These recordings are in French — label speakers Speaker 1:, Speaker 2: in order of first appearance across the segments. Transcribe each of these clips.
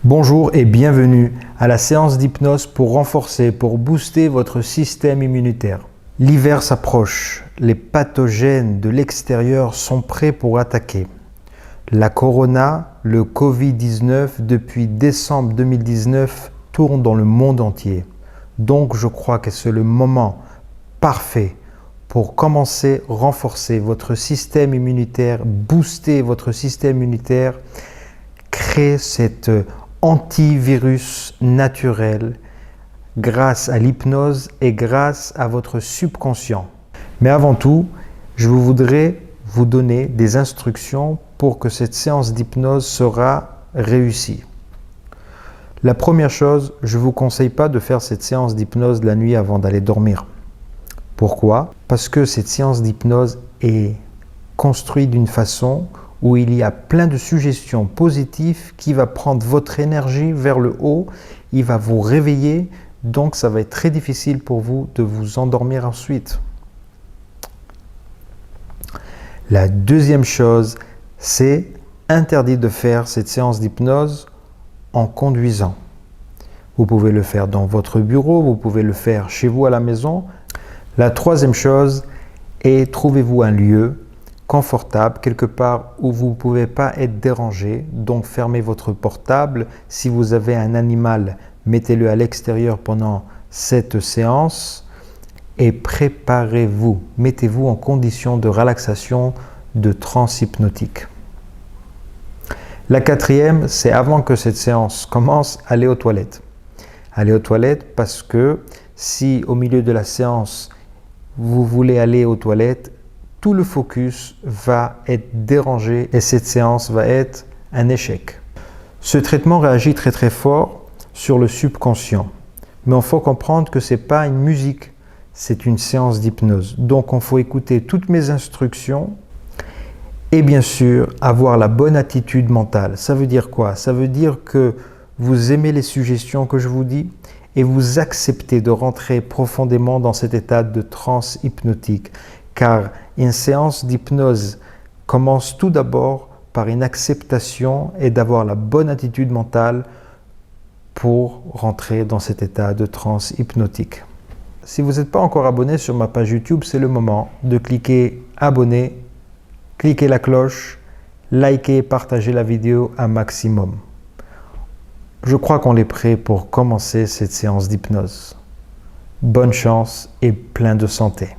Speaker 1: Bonjour et bienvenue à la séance d'hypnose pour renforcer, pour booster votre système immunitaire. L'hiver s'approche, les pathogènes de l'extérieur sont prêts pour attaquer. La corona, le Covid-19, depuis décembre 2019, tourne dans le monde entier. Donc je crois que c'est le moment parfait pour commencer à renforcer votre système immunitaire, booster votre système immunitaire, créer cet antivirus naturel grâce à l'hypnose et grâce à votre subconscient. Mais avant tout, je voudrais vous donner des instructions pour que cette séance d'hypnose sera réussie. La première chose, je ne vous conseille pas de faire cette séance d'hypnose la nuit avant d'aller dormir. Pourquoi? Parce que cette séance d'hypnose est construite d'une façon où il y a plein de suggestions positives qui va prendre votre énergie vers le haut, il va vous réveiller, donc ça va être très difficile pour vous de vous endormir ensuite. La deuxième chose, c'est interdit de faire cette séance d'hypnose en conduisant. Vous pouvez le faire dans votre bureau, vous pouvez le faire chez vous à la maison. La troisième chose est trouvez-vous un lieu confortable, quelque part où vous ne pouvez pas être dérangé. Donc fermez votre portable. Si vous avez un animal, mettez-le à l'extérieur pendant cette séance et préparez-vous. Mettez-vous en condition de relaxation, de transe hypnotique. La quatrième, c'est avant que cette séance commence, allez aux toilettes. Allez aux toilettes parce que si au milieu de la séance, vous voulez aller aux toilettes, tout le focus va être dérangé et cette séance va être un échec. Ce traitement réagit très très fort sur le subconscient. Mais il faut comprendre que ce n'est pas une musique, c'est une séance d'hypnose. Donc il faut écouter toutes mes instructions et bien sûr avoir la bonne attitude mentale. Ça veut dire quoi? Ça veut dire que vous aimez les suggestions que je vous dis et vous acceptez de rentrer profondément dans cet état de transe hypnotique. Car une séance d'hypnose commence tout d'abord par une acceptation et d'avoir la bonne attitude mentale pour rentrer dans cet état de transe hypnotique. Si vous n'êtes pas encore abonné sur ma page YouTube, c'est le moment de cliquer abonner, cliquer la cloche, liker et partager la vidéo un maximum. Je crois qu'on est prêt pour commencer cette séance d'hypnose. Bonne chance et plein de santé.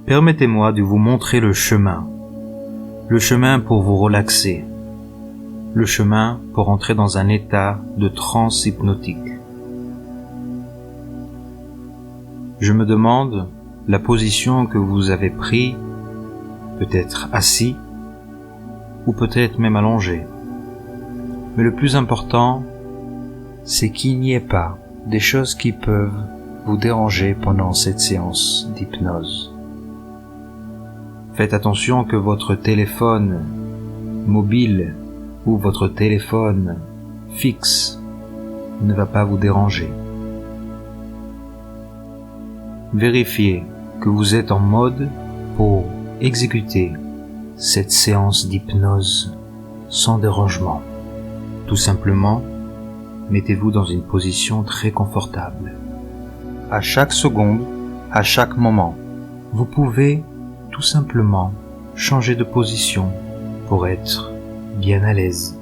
Speaker 2: Permettez-moi de vous montrer le chemin pour vous relaxer, le chemin pour entrer dans un état de transe hypnotique. Je me demande la position que vous avez prise, peut-être assis ou peut-être même allongé. Mais le plus important, c'est qu'il n'y ait pas des choses qui peuvent vous déranger pendant cette séance d'hypnose. Faites attention que votre téléphone mobile ou votre téléphone fixe ne va pas vous déranger. Vérifiez que vous êtes en mode pour exécuter cette séance d'hypnose sans dérangement. Tout simplement, mettez-vous dans une position très confortable. À chaque seconde, à chaque moment, vous pouvez tout simplement changer de position pour être bien à l'aise.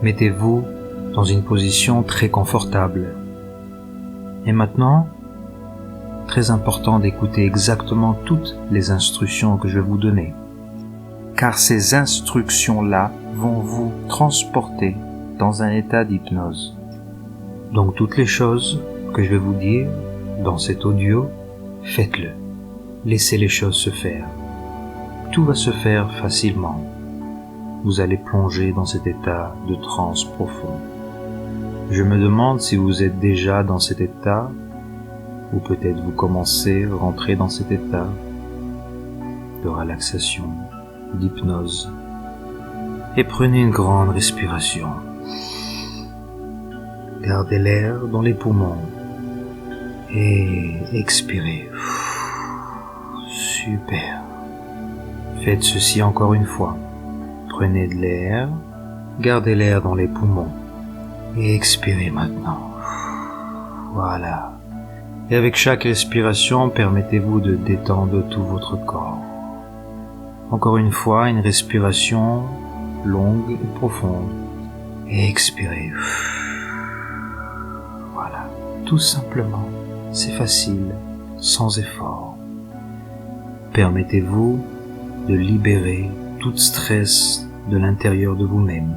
Speaker 2: Mettez-vous dans une position très confortable. Et maintenant, très important d'écouter exactement toutes les instructions que je vais vous donner, car ces instructions-là vont vous transporter dans un état d'hypnose. Donc toutes les choses que je vais vous dire dans cet audio, faites-le. Laissez les choses se faire. Tout va se faire facilement. Vous allez plonger dans cet état de transe profond. Je me demande si vous êtes déjà dans cet état, ou peut-être vous commencez à rentrer dans cet état de relaxation, d'hypnose. Et prenez une grande respiration. Gardez l'air dans les poumons et expirez. Super. Faites ceci encore une fois. Prenez de l'air, gardez l'air dans les poumons et expirez maintenant. Voilà. Et avec chaque respiration, permettez-vous de détendre tout votre corps. Encore une fois, une respiration longue et profonde. Et expirez. Voilà. Tout simplement. C'est facile, sans effort. Permettez-vous de libérer tout stress de l'intérieur de vous-même.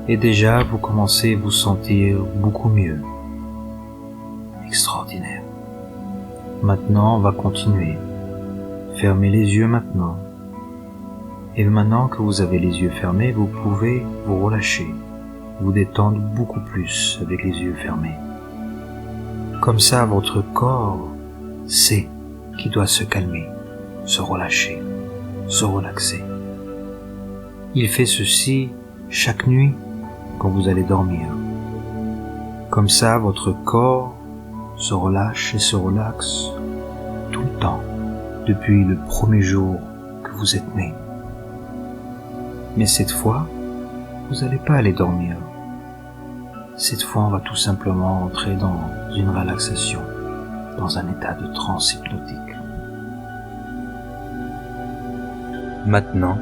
Speaker 2: Et déjà, vous commencez à vous sentir beaucoup mieux. Extraordinaire. Maintenant, on va continuer. Fermez les yeux maintenant. Et maintenant que vous avez les yeux fermés, vous pouvez vous relâcher, vous détendre beaucoup plus avec les yeux fermés. Comme ça, votre corps sait qu'il doit se calmer, se relâcher, se relaxer. Il fait ceci chaque nuit quand vous allez dormir. Comme ça, votre corps se relâche et se relaxe tout le temps, depuis le premier jour que vous êtes né. Mais cette fois, vous n'allez pas aller dormir. Cette fois, on va tout simplement entrer dans une relaxation, dans un état de transe hypnotique. Maintenant,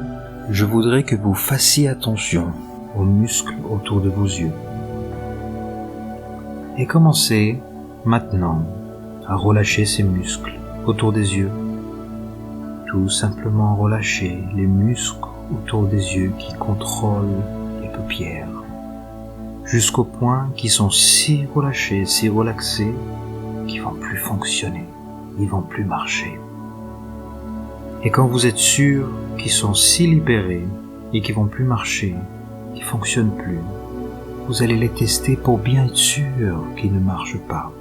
Speaker 2: je voudrais que vous fassiez attention aux muscles autour de vos yeux. Et commencez maintenant à relâcher ces muscles autour des yeux. Tout simplement relâcher les muscles autour des yeux qui contrôlent les paupières, jusqu'au point qu'ils sont si relâchés, si relaxés, qu'ils vont plus fonctionner, ils vont plus marcher. Et quand vous êtes sûr qu'ils sont si libérés et qu'ils vont plus marcher, qu'ils fonctionnent plus, vous allez les tester pour bien être sûr qu'ils ne marchent pas.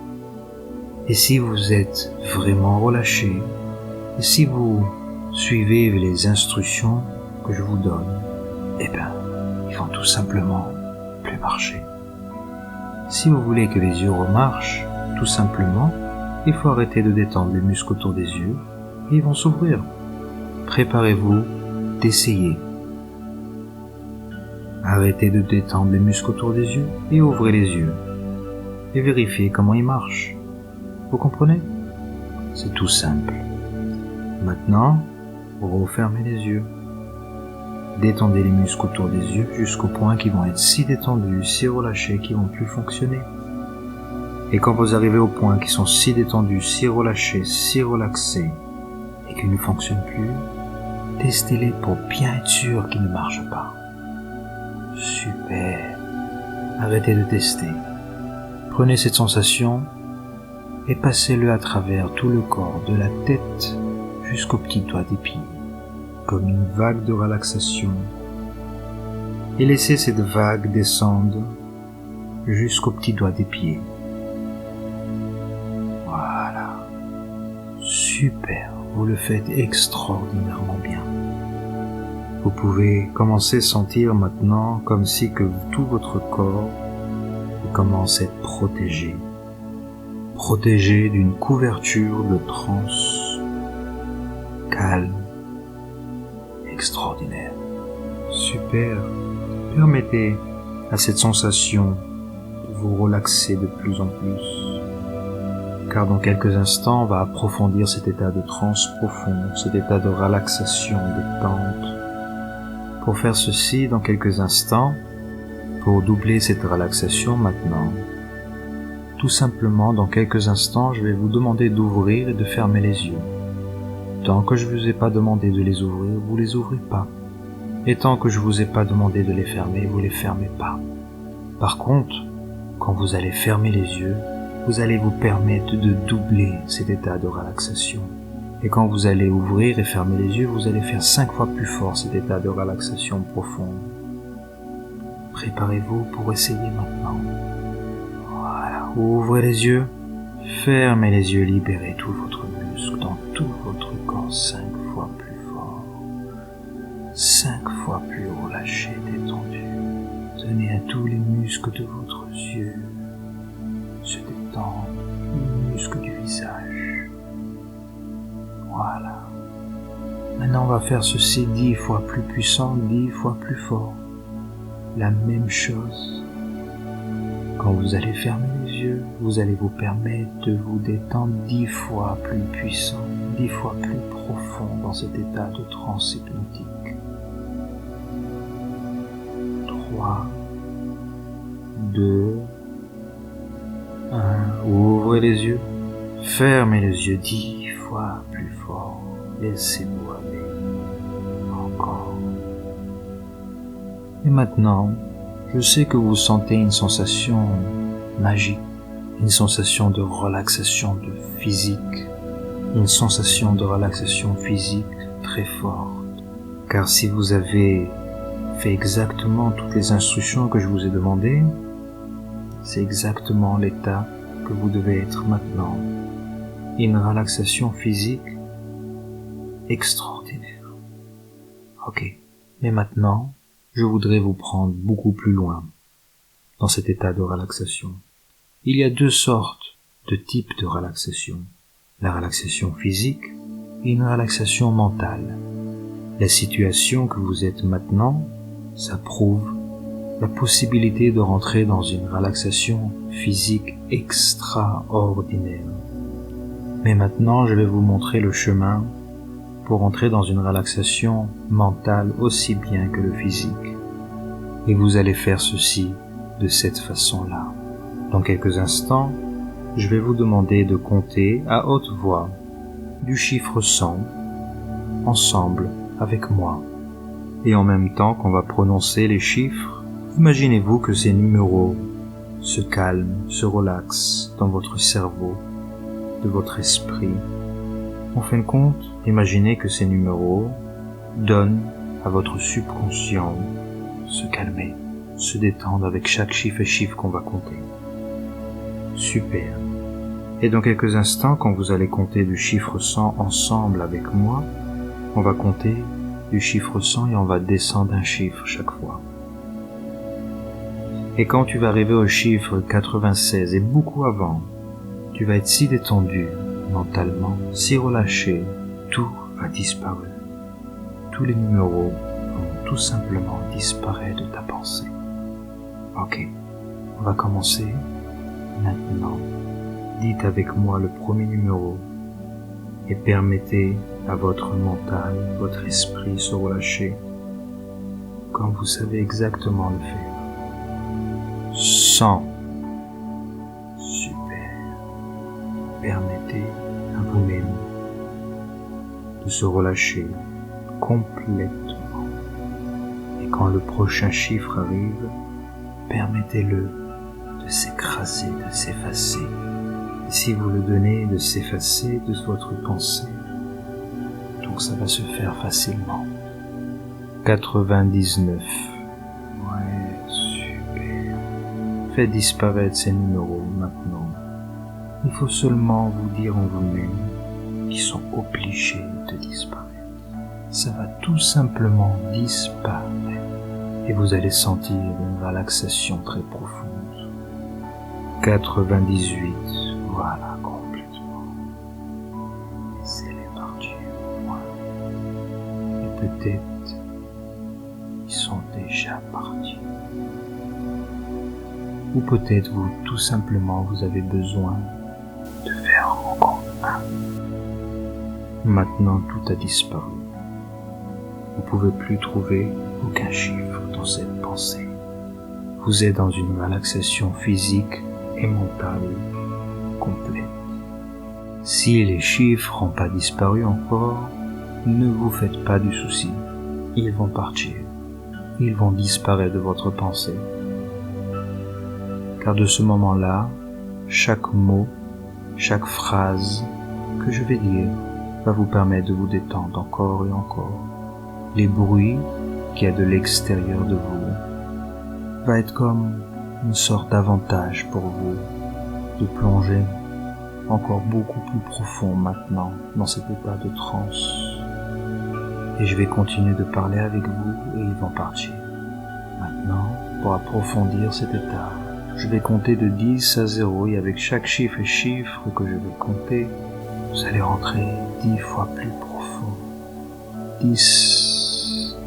Speaker 2: Et si vous êtes vraiment relâché, et si vous suivez les instructions que je vous donne, eh bien, ils vont tout simplement plus marcher. Si vous voulez que les yeux remarchent, tout simplement, il faut arrêter de détendre les muscles autour des yeux et ils vont s'ouvrir. Préparez-vous d'essayer. Arrêtez de détendre les muscles autour des yeux et ouvrez les yeux. Et vérifiez comment ils marchent. Vous comprenez? C'est tout simple. Maintenant, refermez les yeux. Détendez les muscles autour des yeux jusqu'au point qu'ils vont être si détendus, si relâchés qu'ils vont plus fonctionner. Et quand vous arrivez au point qu'ils sont si détendus, si relâchés, si relaxés et qu'ils ne fonctionnent plus, testez-les pour bien être sûr qu'ils ne marchent pas. Super. Arrêtez de tester. Prenez cette sensation et passez-le à travers tout le corps, de la tête jusqu'aux petits doigts des pieds, comme une vague de relaxation. Et laissez cette vague descendre jusqu'aux petits doigts des pieds. Voilà. Super. Vous le faites extraordinairement bien. Vous pouvez commencer à sentir maintenant comme si que tout votre corps commence à être protégé. Protégé d'une couverture de transe calme, extraordinaire. Super. Permettez à cette sensation de vous relaxer de plus en plus. Car dans quelques instants, on va approfondir cet état de transe profond, cet état de relaxation, détente. Pour faire ceci, dans quelques instants, pour doubler cette relaxation maintenant, tout simplement, dans quelques instants, je vais vous demander d'ouvrir et de fermer les yeux. Tant que je vous ai pas demandé de les ouvrir, vous les ouvrez pas. Et tant que je vous ai pas demandé de les fermer, vous les fermez pas. Par contre, quand vous allez fermer les yeux, vous allez vous permettre de doubler cet état de relaxation. Et quand vous allez ouvrir et fermer les yeux, vous allez faire 5 fois plus fort cet état de relaxation profonde. Préparez-vous pour essayer maintenant. Voilà, ouvrez les yeux, fermez les yeux, libérez tout votre muscle dans tout votre corps 5 fois plus fort. 5 fois plus relâché, détendu. Tenez à tous les muscles de votre yeux se détendre, les muscles du visage. Voilà. Maintenant, on va faire ceci 10 fois plus puissant, 10 fois plus fort. La même chose. Quand vous allez fermer les yeux, vous allez vous permettre de vous détendre 10 fois plus puissant, 10 fois plus profond dans cet état de transe hypnotique. 3, 2, 1. Ouvrez les yeux. Fermez les yeux 10 fois plus fort. Laissez-vous aller. Encore. Et maintenant, je sais que vous sentez une sensation magique, une sensation de relaxation physique, une sensation de relaxation physique très forte. Car si vous avez fait exactement toutes les instructions que je vous ai demandées, c'est exactement l'état que vous devez être maintenant. Une relaxation physique extraordinaire. Ok, mais maintenant, je voudrais vous prendre beaucoup plus loin dans cet état de relaxation. Il y a 2 sortes de types de relaxation. La relaxation physique et une relaxation mentale. La situation que vous êtes maintenant, ça prouve la possibilité de rentrer dans une relaxation physique extraordinaire. Mais maintenant, je vais vous montrer le chemin pour entrer dans une relaxation mentale aussi bien que le physique. Et vous allez faire ceci de cette façon-là. Dans quelques instants, je vais vous demander de compter à haute voix du chiffre 100 ensemble avec moi. Et en même temps qu'on va prononcer les chiffres, imaginez-vous que ces numéros se calment, se relaxent dans votre cerveau, de votre esprit. En fin de compte, imaginez que ces numéros donnent à votre subconscient se calmer, se détendre avec chaque chiffre et chiffre qu'on va compter. Super. Et dans quelques instants, quand vous allez compter du chiffre 100 ensemble avec moi, on va compter du chiffre 100 et on va descendre un chiffre chaque fois. Et quand tu vas arriver au chiffre 96 et beaucoup avant, tu vas être si détendu mentalement, si relâché, tout va disparaître. Tous les numéros vont tout simplement disparaître de ta pensée. Ok, on va commencer maintenant. Dites avec moi le premier numéro et permettez à votre mental, votre esprit se relâcher quand vous savez exactement le faire. 100. Super. Permettez à vous-même de se relâcher complètement. Et quand le prochain chiffre arrive, permettez-le de s'écraser, de s'effacer. Et si vous le donnez, de s'effacer de votre pensée. Donc ça va se faire facilement. 99. Ouais, super. Faites disparaître ces numéros maintenant. Il faut seulement vous dire en vous-même qu'ils sont obligés de disparaître. Ça va tout simplement disparaître. Et vous allez sentir une relaxation très profonde. 98. Voilà, complètement. Laissez-les partir. Voilà. Et peut-être ils sont déjà partis. Ou peut-être vous, tout simplement, vous avez besoin de faire encore un. Maintenant, tout a disparu. Vous ne pouvez plus trouver aucun chiffre dans cette pensée. Vous êtes dans une relaxation physique et mentale complète. Si les chiffres n'ont pas disparu encore, ne vous faites pas du souci. Ils vont partir. Ils vont disparaître de votre pensée. Car de ce moment-là, chaque mot, chaque phrase que je vais dire va vous permettre de vous détendre encore et encore. Les bruits qu'il y a de l'extérieur de vous va être comme une sorte d'avantage pour vous de plonger encore beaucoup plus profond maintenant dans cet état de transe. Et je vais continuer de parler avec vous et ils vont partir. Maintenant, pour approfondir cet état, je vais compter de 10 à 0 et avec chaque chiffre et chiffre que je vais compter, vous allez rentrer 10 fois plus profond, 10,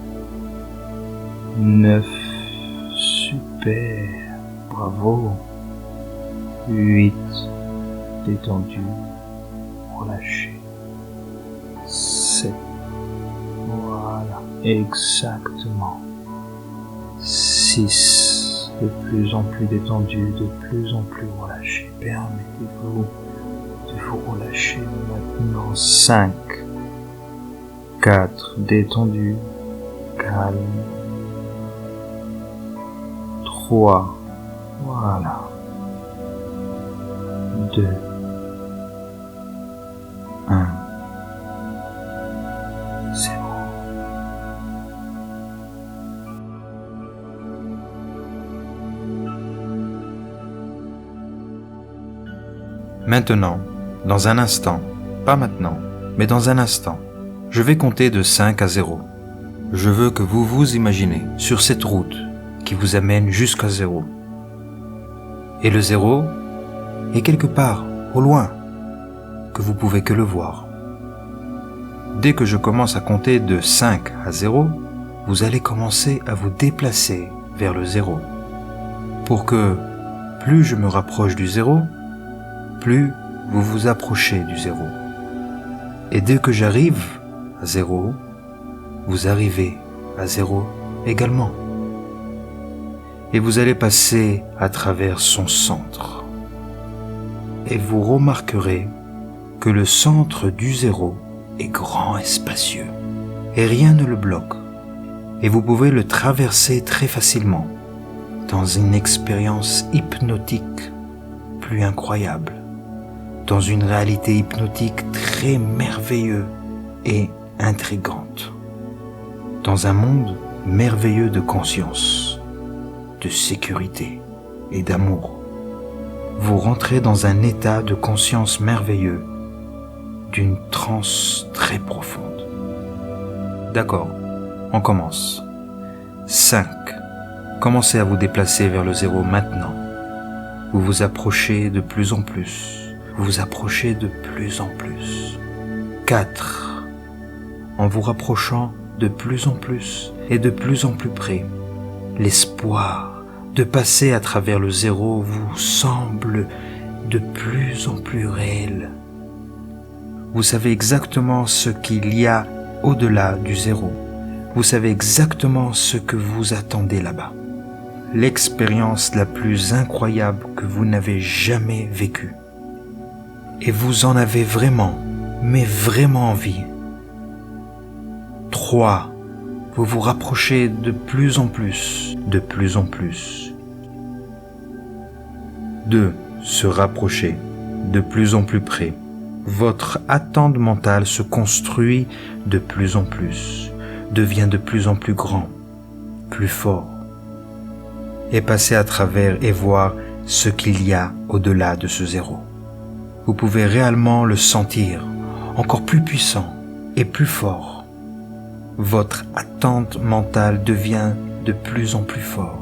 Speaker 2: 9, super, bravo, 8, détendu, relâché, 7, voilà, exactement, 6, de plus en plus détendu, de plus en plus relâché, permettez-vous de vous relâcher maintenant, 5, 4, détendu, calme, 3, voilà, 2, 1, c'est bon.
Speaker 3: Maintenant, dans un instant, pas maintenant, mais dans un instant, je vais compter de 5 à 0. Je veux que vous vous imaginez sur cette route qui vous amène jusqu'à 0. Et le 0 est quelque part, au loin, que vous pouvez que le voir. Dès que je commence à compter de 5 à 0, vous allez commencer à vous déplacer vers le 0. Pour que plus je me rapproche du 0, plus vous vous approchez du 0. Et dès que j'arrive à 0, vous arrivez à 0 également. Et vous allez passer à travers son centre. Et vous remarquerez que le centre du 0 est grand et spacieux. Et rien ne le bloque. Et vous pouvez le traverser très facilement dans une expérience hypnotique plus incroyable. Dans une réalité hypnotique très merveilleuse et intrigante. Dans un monde merveilleux de conscience, de sécurité et d'amour. Vous rentrez dans un état de conscience merveilleux, d'une transe très profonde. D'accord, on commence. 5. Commencez à vous déplacer vers le 0 maintenant. Vous vous approchez de plus en plus. Vous vous approchez de plus en plus. 4. En vous rapprochant de plus en plus et de plus en plus près, l'espoir de passer à travers le 0 vous semble de plus en plus réel. Vous savez exactement ce qu'il y a au-delà du 0. Vous savez exactement ce que vous attendez là-bas. L'expérience la plus incroyable que vous n'avez jamais vécue. Et vous en avez vraiment, mais vraiment envie. 3. Vous vous rapprochez de plus en plus, de plus en plus. 2. Se rapprocher, de plus en plus près. Votre attente mentale se construit de plus en plus, devient de plus en plus grand, plus fort. Et passez à travers et voir ce qu'il y a au-delà de ce 0. Vous pouvez réellement le sentir, encore plus puissant et plus fort. Votre attente mentale devient de plus en plus fort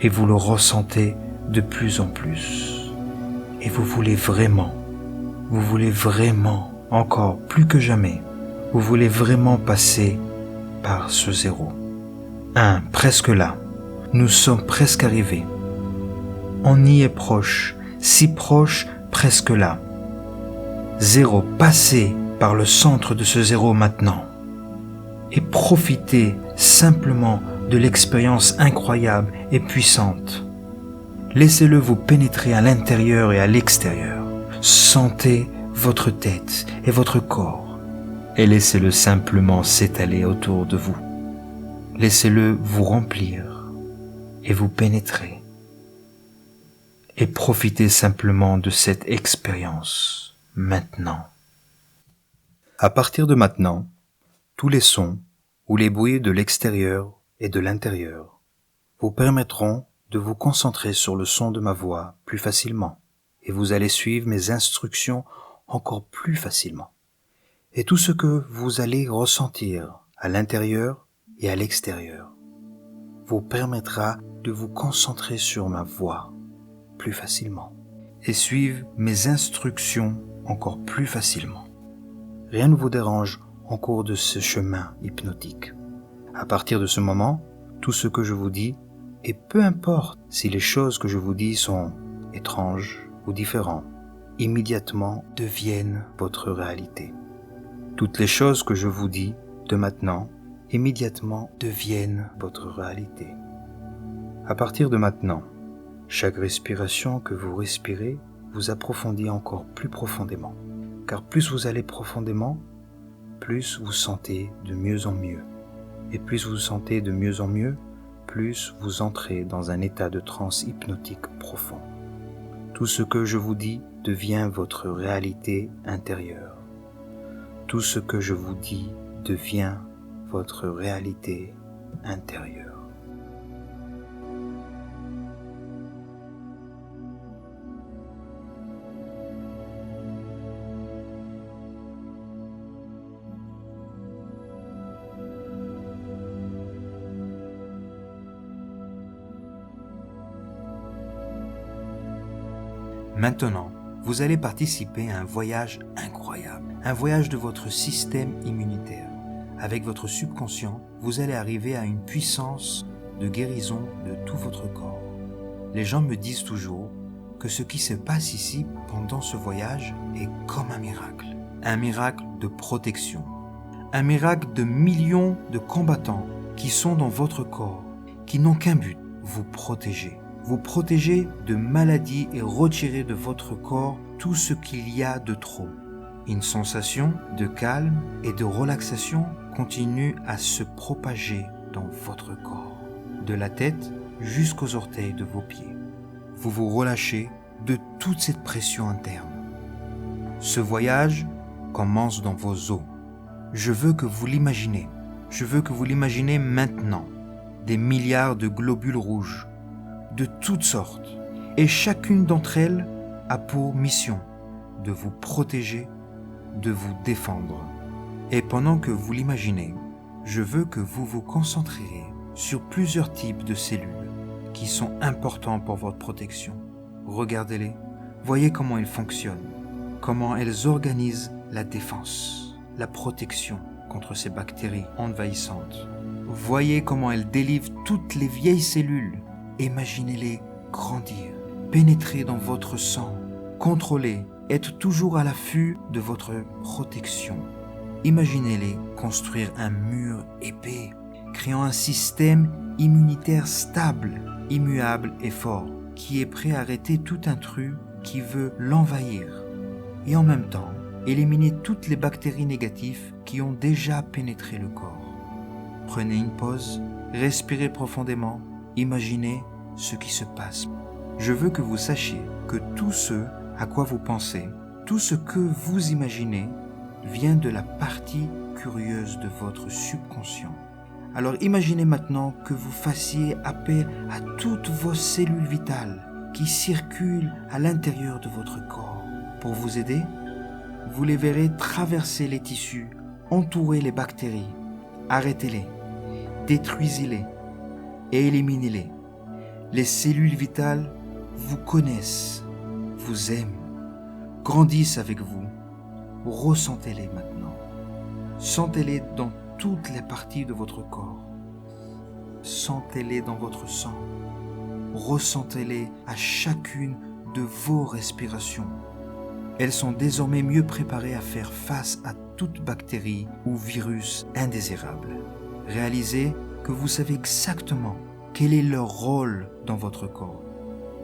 Speaker 3: et vous le ressentez de plus en plus. Et vous voulez vraiment, encore plus que jamais, vous voulez vraiment passer par ce 0. 1. Presque là. Nous sommes presque arrivés. On y est proche, si proche, presque là. 0. Passez par le centre de ce 0 maintenant. Et profitez simplement de l'expérience incroyable et puissante. Laissez-le vous pénétrer à l'intérieur et à l'extérieur. Sentez votre tête et votre corps et laissez-le simplement s'étaler autour de vous. Laissez-le vous remplir et vous pénétrer. Et profitez simplement de cette expérience maintenant. À partir de maintenant, tous les sons ou les bruits de l'extérieur et de l'intérieur vous permettront de vous concentrer sur le son de ma voix plus facilement et vous allez suivre mes instructions encore plus facilement. Et tout ce que vous allez ressentir à l'intérieur et à l'extérieur vous permettra de vous concentrer sur ma voix plus facilement et suivre mes instructions encore plus facilement. Rien ne vous dérange en cours de ce chemin hypnotique. À partir de ce moment, tout ce que je vous dis, et peu importe si les choses que je vous dis sont étranges ou différentes, immédiatement deviennent votre réalité. Toutes les choses que je vous dis de maintenant, immédiatement deviennent votre réalité. À partir de maintenant, chaque respiration que vous respirez vous approfondit encore plus profondément. Car plus vous allez profondément, plus vous sentez de mieux en mieux. Et plus vous sentez de mieux en mieux, plus vous entrez dans un état de transe hypnotique profond. Tout ce que je vous dis devient votre réalité intérieure. Tout ce que je vous dis devient votre réalité intérieure.
Speaker 2: Maintenant, vous allez participer à un voyage incroyable, un voyage de votre système immunitaire. Avec votre subconscient, vous allez arriver à une puissance de guérison de tout votre corps. Les gens me disent toujours que ce qui se passe ici pendant ce voyage est comme un miracle de protection, un miracle de millions de combattants qui sont dans votre corps, qui n'ont qu'un but, vous protéger de maladies et retirer de votre corps tout ce qu'il y a de trop. Une sensation de calme et de relaxation continue à se propager dans votre corps, de la tête jusqu'aux orteils de vos pieds. Vous vous relâchez de toute cette pression interne. Ce voyage commence dans vos os. Je veux que vous l'imaginez. Je veux que vous l'imaginez maintenant. Des milliards de globules rouges de toutes sortes, et chacune d'entre elles a pour mission de vous protéger, de vous défendre. Et pendant que vous l'imaginez, je veux que vous vous concentriez sur plusieurs types de cellules qui sont importants pour votre protection. Regardez-les, voyez comment elles fonctionnent, comment elles organisent la défense, la protection contre ces bactéries envahissantes. Voyez comment elles délivrent toutes les vieilles cellules. Imaginez-les grandir, pénétrer dans votre sang, contrôler, être toujours à l'affût de votre protection. Imaginez-les construire un mur épais, créant un système immunitaire stable, immuable et fort, qui est prêt à arrêter tout intrus qui veut l'envahir. Et en même temps, éliminer toutes les bactéries négatives qui ont déjà pénétré le corps. Prenez une pause, respirez profondément. Imaginez ce qui se passe. Je veux que vous sachiez que tout ce à quoi vous pensez, tout ce que vous imaginez, vient de la partie curieuse de votre subconscient. Alors imaginez maintenant que vous fassiez appel à toutes vos cellules vitales qui circulent à l'intérieur de votre corps. Pour vous aider, vous les verrez traverser les tissus, entourer les bactéries. Arrêtez-les, détruisez-les et éliminez-les. Les cellules vitales vous connaissent, vous aiment, grandissent avec vous. Ressentez-les maintenant. Sentez-les dans toutes les parties de votre corps. Sentez-les dans votre sang. Ressentez-les à chacune de vos respirations. Elles sont désormais mieux préparées à faire face à toute bactérie ou virus indésirable. Réalisez que vous savez exactement quel est leur rôle dans votre corps.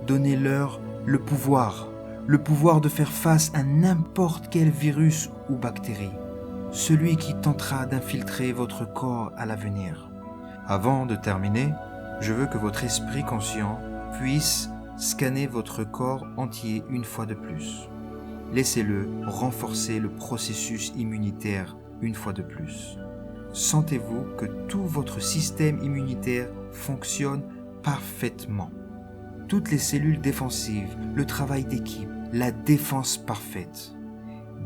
Speaker 2: Donnez-leur le pouvoir de faire face à n'importe quel virus ou bactérie, celui qui tentera d'infiltrer votre corps à l'avenir. Avant de terminer, je veux que votre esprit conscient puisse scanner votre corps entier une fois de plus. Laissez-le renforcer le processus immunitaire une fois de plus. Sentez-vous que tout votre système immunitaire fonctionne parfaitement. Toutes les cellules défensives, le travail d'équipe, la défense parfaite.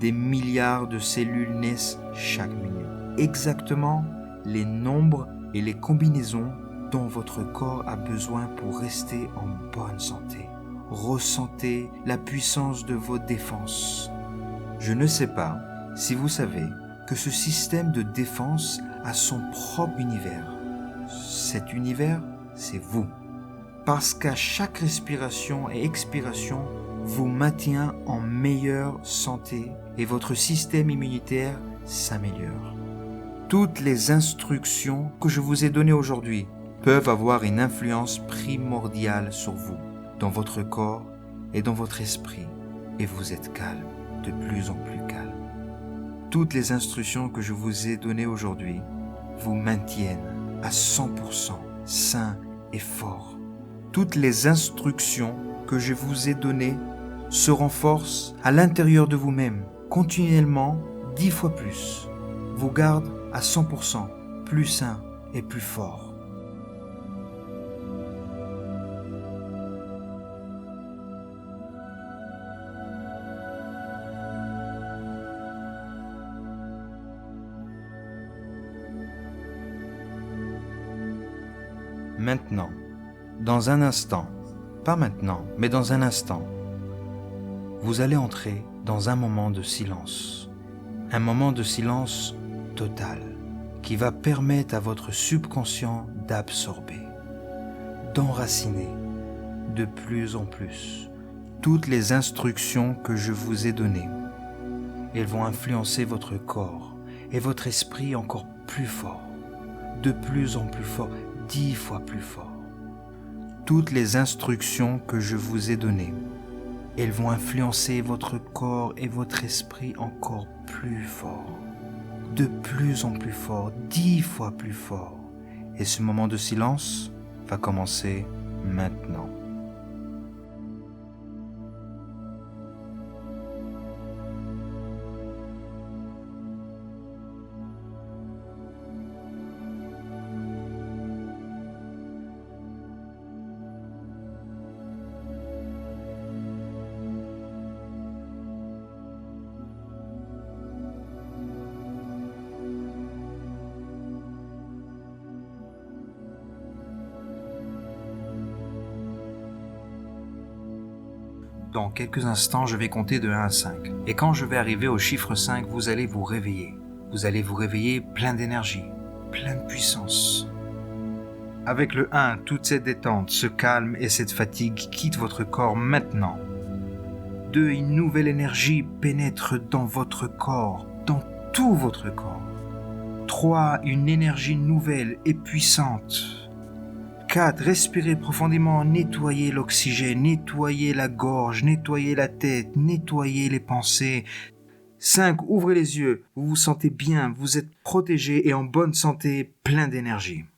Speaker 2: Des milliards de cellules naissent chaque minute. Exactement les nombres et les combinaisons dont votre corps a besoin pour rester en bonne santé. Ressentez la puissance de vos défenses. Je ne sais pas si vous savez
Speaker 3: que ce système de défense a son propre univers. Cet univers, c'est vous. Parce qu'à chaque respiration et expiration, vous maintient en meilleure santé et votre système immunitaire s'améliore. Toutes les instructions que je vous ai données aujourd'hui peuvent avoir une influence primordiale sur vous, dans votre corps et dans votre esprit, et vous êtes calme, de plus en plus calme. Toutes les instructions que je vous ai données aujourd'hui vous maintiennent à 100% sain et fort. Toutes les instructions que je vous ai données se renforcent à l'intérieur de vous-même, continuellement 10 fois plus, vous gardent à 100% plus sain et plus fort. Maintenant, dans un instant, pas maintenant, mais dans un instant, vous allez entrer dans un moment de silence. Un moment de silence total qui va permettre à votre subconscient d'absorber, d'enraciner de plus en plus toutes les instructions que je vous ai données. Elles vont influencer votre corps et votre esprit encore plus fort, de plus en plus fort, 10 fois plus fort. Toutes les instructions que je vous ai données, elles vont influencer votre corps et votre esprit encore plus fort, de plus en plus fort, 10 fois plus fort. Et ce moment de silence va commencer maintenant.
Speaker 2: Dans quelques instants, je vais compter de 1 à 5. Et quand je vais arriver au chiffre 5, vous allez vous réveiller. Vous allez vous réveiller plein d'énergie, plein de puissance. Avec le 1, toute cette détente, ce calme et cette fatigue quittent votre corps maintenant. 2, une nouvelle énergie pénètre dans votre corps, dans tout votre corps. 3, une énergie nouvelle et puissante. 4. Respirez profondément, nettoyez l'oxygène, nettoyez la gorge, nettoyez la tête, nettoyez les pensées. 5. Ouvrez les yeux, vous vous sentez bien, vous êtes protégé et en bonne santé, plein d'énergie.